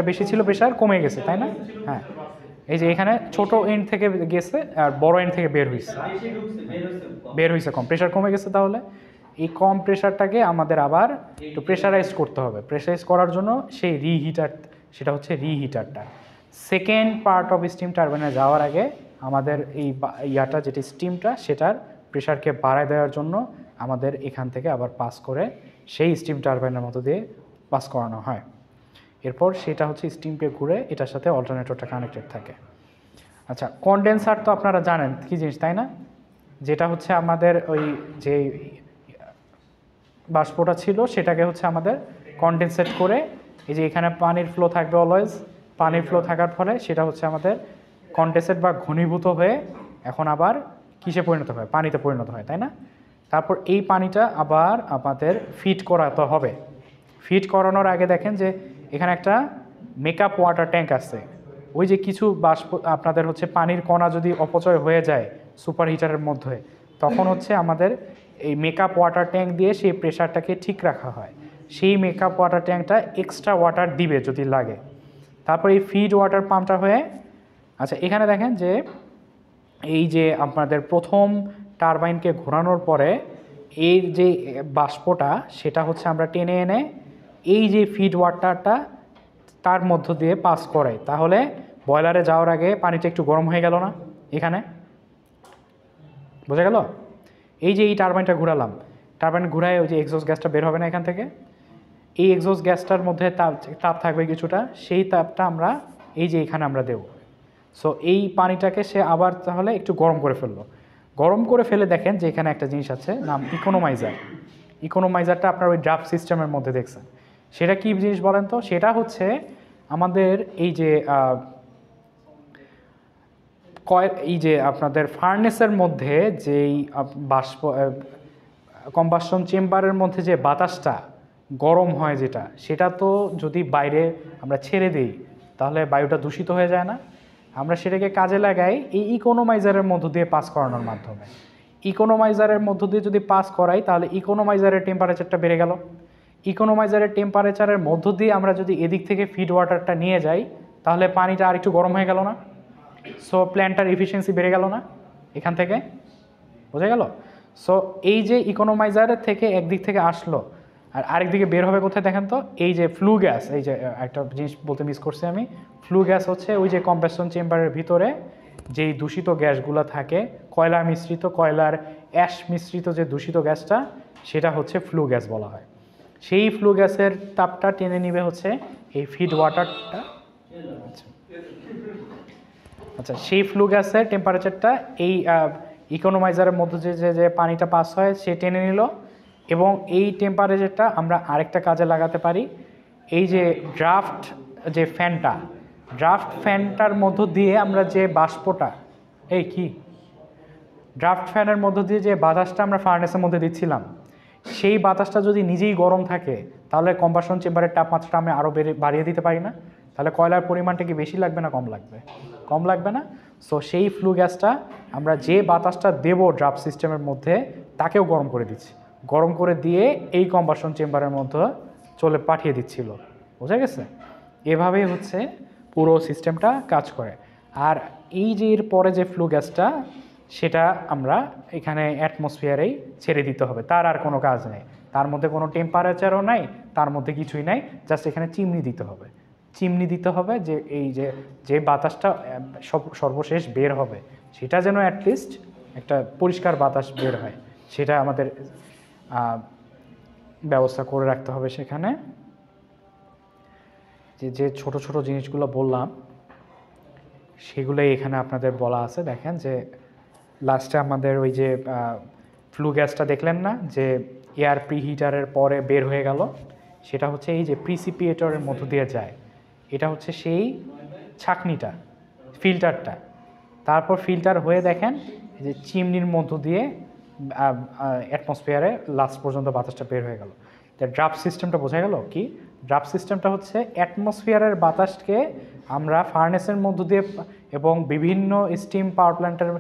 বেশি ছিল, প্রেশার কমে গেছে, তাই না? হ্যাঁ, এই যে এখানে ছোট এন্ড থেকে গেছে আর বড় এন্ড থেকে বের হয়েছে কম, প্রেশার কমে গেছে। তাহলে এই কম প্রেশারটাকে আমাদের আবার একটু প্রেশারাইজ করতে হবে। প্রেশারাইজ করার জন্য সেই রিহিটার, সেটা হচ্ছে রিহিটারটা। সেকেন্ড পার্ট অফ স্টিম টারবাইনে যাওয়ার আগে আমাদের এই ইয়াটা যেটা স্টিমটা, সেটার প্রেশারকে বাড়ায় দেওয়ার জন্য আমাদের এখান থেকে আবার পাস করে সেই স্টিম টারবাইনের মতো দিয়ে পাস করানো হয়। এরপর সেটা হচ্ছে স্টিমকে ঘুরে এটার সাথে অল্টারনেটরটা কানেক্টেড থাকে। আচ্ছা, কনডেন্সার তো আপনারা জানেন কি জিনিস, তাই না? যেটা হচ্ছে আমাদের ওই যে বাষ্পটা ছিল সেটাকে হচ্ছে আমাদের কনডেনসেট করে, এই যে এখানে পানির ফ্লো থাকবে অলওয়েজ, পানির ফ্লো থাকার ফলে সেটা হচ্ছে আমাদের কনডেনসেট বা ঘনীভূত হয়ে এখন আবার কিসে পরিণত হয়? পানিতে পরিণত হয়, তাই না? তারপর এই পানিটা আবার আমাদের ফিট করাতে হবে। ফিট করানোর আগে দেখেন যে এখানে একটা মেকআপ ওয়াটার ট্যাঙ্ক আছে। ওই যে কিছু বাষ্প আপনাদের হচ্ছে পানির কণা যদি অপচয় হয়ে যায় সুপার হিটারের মধ্যে, তখন হচ্ছে আমাদের এই মেকআপ ওয়াটার ট্যাঙ্ক দিয়ে সেই প্রেশারটাকে ঠিক রাখা হয়। সেই মেকআপ ওয়াটার ট্যাঙ্কটা এক্সট্রা ওয়াটার দিবে যদি লাগে। তারপর এই ফিড ওয়াটার পাম্পটা হয়ে, আচ্ছা এখানে দেখেন যে এই যে আপনাদের প্রথম টারবাইনকে ঘোরানোর পরে এর যে বাষ্পটা সেটা হচ্ছে আমরা টেনে এনে এই যে ফিড ওয়াটারটা তার মধ্য দিয়ে পাস করে, তাহলে বয়লারে যাওয়ার আগে পানিটা একটু গরম হয়ে গেল না? এখানে বোঝা গেল? এই যে এই টারবাইনটা ঘোরালাম, টারবাইন ঘুরায় ওই যে এক্সস্ট গ্যাসটা বের হবে না এখান থেকে, এই এক্সস্ট গ্যাসটার মধ্যে তাপ থাকবে কিছুটা, সেই তাপটা আমরা এই যে এখানে আমরা দেব। সো এই পানিটাকে সে আবার তাহলে একটু গরম করে ফেললো। গরম করে ফেলে দেখেন যে এখানে একটা জিনিস আছে নাম ইকোনোমাইজার। ইকোনোমাইজারটা আপনার ওই ড্রাফট সিস্টেমের মধ্যে দেখছেন। সেটা কী জিনিস বলেন তো? সেটা হচ্ছে আমাদের এই যে এই যে আপনাদের ফার্নেসের মধ্যে যেই বাষ্প কম্বাসন চেম্বারের মধ্যে যে বাতাসটা গরম হয় যেটা, সেটা তো যদি বাইরে আমরা ছেড়ে দিই তাহলে বায়ুটা দূষিত হয়ে যায় না? আমরা সেটাকে কাজে লাগাই এই ইকোনোমাইজারের মধ্য দিয়ে পাস করানোর মাধ্যমে। ইকোনোমাইজারের মধ্য দিয়ে যদি পাস করাই তাহলে ইকোনোমাইজারের টেম্পারেচারটা বেড়ে গেল। ইকোনোমাইজারের টেম্পারেচারের মধ্য দিয়ে আমরা যদি এদিক থেকে ফিড ওয়াটারটা নিয়ে যাই তাহলে পানিটা আর একটু গরম হয়ে গেল না? সো প্ল্যান্টটার এফিসিয়েন্সি বেড়ে গেল না এখান থেকে? বোঝা গেল? সো এই যে ইকোনোমাইজারের থেকে একদিক থেকে আসলো আর আরেক দিকে বের হবে কোথায় দেখেন তো? এই যে ফ্লু গ্যাস, এই যে একটা জিনিস বলতে মিস করছি আমি, ফ্লু গ্যাস হচ্ছে ওই যে কম্প্রেশন চেম্বারের ভিতরে যেই দূষিত গ্যাসগুলো থাকে, কয়লা মিশ্রিত, কয়লার অ্যাশ মিশ্রিত যে দূষিত গ্যাসটা, সেটা হচ্ছে ফ্লু গ্যাস বলা হয়। সেই ফ্লু গ্যাসের তাপটা টেনে নিবে হচ্ছে এই ফিড ওয়াটারটা। আচ্ছা সেই ফ্লু গ্যাসের টেম্পারেচারটা এই ইকোনোমাইজারের মধ্যে যে যে পানিটা পাস হয় সে টেনে নিল, এবং এই টেম্পারেচারটা আমরা আরেকটা কাজে লাগাতে পারি। এই যে ড্রাফট যে ফ্যানটা, ড্রাফট ফ্যানটার মধ্য দিয়ে আমরা যে বাষ্পটা, এই কি ড্রাফট ফ্যানের মধ্য দিয়ে যে বাতাসটা আমরা ফার্নেসের মধ্যে দিচ্ছিলাম, সেই বাতাসটা যদি নিজেই গরম থাকে তাহলে কম্বাসন চেম্বারের তাপমাত্রাটা আমি আরও বাড়িয়ে দিতে পারি না? তাহলে কয়লার পরিমাণটা কি বেশি লাগবে না কম লাগবে? কম লাগবে না? সো সেই ফ্লু গ্যাসটা আমরা যে বাতাসটা দেবো ড্রাফট সিস্টেমের মধ্যে তাকেও গরম করে দিচ্ছি, গরম করে দিয়ে এই কম্বাসন চেম্বারের মধ্যে পাঠিয়ে দিচ্ছিল। বোঝা গেছে? এভাবেই হচ্ছে পুরো সিস্টেমটা কাজ করে। আর এই যে এর পরে যে ফ্লু গ্যাসটা, সেটা আমরা এখানে অ্যাটমসফিয়ারেই ছেড়ে দিতে হবে, তার আর কোনো কাজ নেই, তার মধ্যে কোনো টেম্পারেচারও নাই, তার মধ্যে কিছুই নাই, জাস্ট এখানে চিমনি দিতে হবে। চিমনি দিতে হবে যে এই যে বাতাসটা সর্বশেষ বের হবে সেটা যেন অ্যাটলিস্ট একটা পরিষ্কার বাতাস বের হয়, সেটা আমাদের ব্যবস্থা করে রাখতে হবে সেখানে। যে ছোট ছোট জিনিসগুলো বললাম সেগুলোই এখানে আপনাদের বলা আছে। দেখেন যে লাস্টে আমাদের ওই যে ফ্লু গ্যাসটা দেখলেন না, যে এয়ার প্রিহিটারের পরে বের হয়ে গেল, সেটা হচ্ছে এই যে প্রিসিপিয়েটরের মধ্য দিয়ে যায়, এটা হচ্ছে সেই ছাঁকনিটা, ফিল্টারটা। তারপর ফিল্টার হয়ে দেখেন যে চিমনির মধ্য দিয়ে অ্যাটমসফিয়ারে লাস্ট পর্যন্ত বাতাসটা বের হয়ে গেল। ড্রাফট সিস্টেমটা বোঝা গেল কি? ড্রাফট সিস্টেমটা হচ্ছে অ্যাটমসফিয়ারের বাতাসকে আমরা ফার্নেসের মধ্য দিয়ে এবং বিভিন্ন স্টিম পাওয়ার প্ল্যান্টের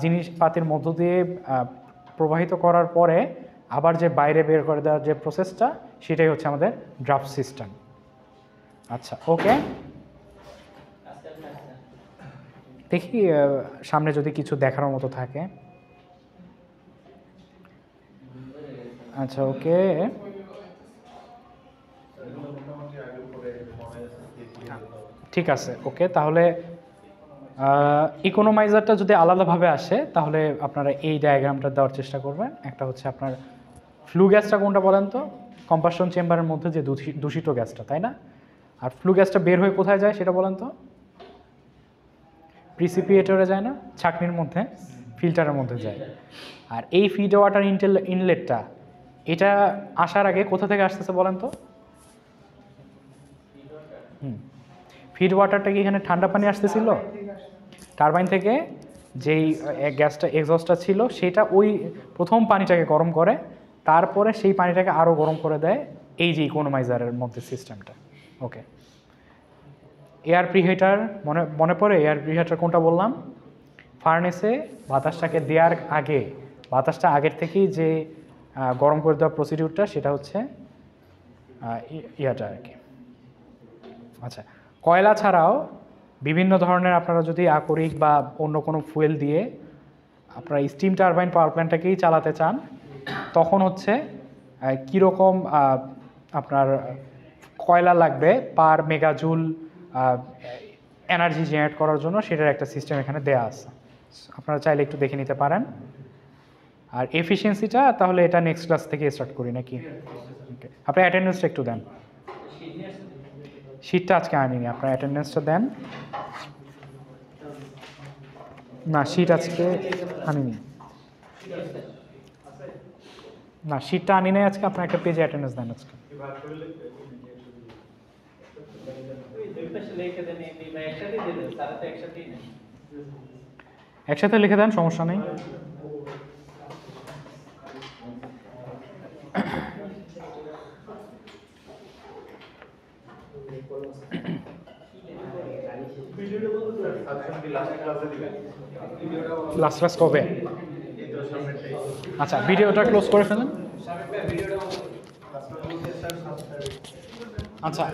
জিনিসপাতির মধ্য দিয়ে প্রবাহিত করার পরে আবার যে বাইরে বের করে দেওয়ার যে প্রসেসটা, সেটাই হচ্ছে আমাদের ড্রাফট সিস্টেম। আচ্ছা ওকে, দেখি সামনে যদি কিছু দেখার মতো থাকে। আচ্ছা ওকে, ঠিক আছে ওকে। তাহলে ইকোনোমাইজারটা যদি আলাদাভাবে আসে তাহলে আপনারা এই ডায়াগ্রামটা দেওয়ার চেষ্টা করবেন। একটা হচ্ছে আপনার ফ্লু গ্যাসটা কোনটা বলেন তো? কম্বাসন চেম্বারের মধ্যে যে দূষিত গ্যাসটা, তাই না? আর ফ্লু গ্যাসটা বের হয়ে কোথায় যায় সেটা বলেন তো? প্রিসিপিয়েটরে যায় না, ছাঁকনির মধ্যে, ফিল্টারের মধ্যে যায়। আর এই ফিড ওয়াটার ইনলেটটা, এটা আসার আগে কোথা থেকে আসতেছে বলেন তো? ফিড ওয়াটারটা কি এখানে ঠান্ডা পানি আসতেছিল? টারবাইন থেকে যেই গ্যাসটা এক্সস্টটা ছিল সেটা ওই প্রথম পানিটাকে গরম করে, তারপরে সেই পানিটাকে আরও গরম করে দেয় এই যে ইকোনোমাইজারের মধ্যে সিস্টেমটা। ওকে, এয়ার প্রিহিটার মনে পড়ে? এয়ার প্রিহিটার কোনটা বললাম? ফার্নেসে বাতাসটাকে দেওয়ার আগে, বাতাসটা আগের থেকেই যে গরম করে দেওয়ার প্রসিডিউরটা, সেটা হচ্ছে ইয়াটা আর কি। আচ্ছা কয়লা ছাড়াও বিভিন্ন ধরনের আপনারা যদি আকরিক বা অন্য কোনো ফুয়েল দিয়ে আপনারা স্টিম টারবাইন পাওয়ার প্ল্যান্টটাকেই চালাতে চান, তখন হচ্ছে কীরকম আপনার কয়লা লাগবে পার মেগাজুল এনার্জি জেনারেট করার জন্য, সেটার একটা সিস্টেম এখানে দেয়া আছে। আপনারা চাইলে একটু দেখে নিতে পারেন। আর এফিসিয়েন্সিটা তাহলে এটা নেক্সট ক্লাস থেকে স্টার্ট করি নাকি? ওকে, আপনি অ্যাটেন্ডেন্সটা একটু দেন। শীটটা আজকে আনিনি, আপনার অ্যাটেন্ডেন্সটা দেন। না, শীট আজকে আনিনি। না, শীটটা আনি নাই আজকে। আপনার একটা পেজে অ্যাটেন্ডেন্স দেন আজকে। একসাথে লিখে দেন, সমস্যা নেই। লাস্ট ক্লাস কবে? আচ্ছা, ভিডিওটা ক্লোজ করে ফেলেন। আচ্ছা।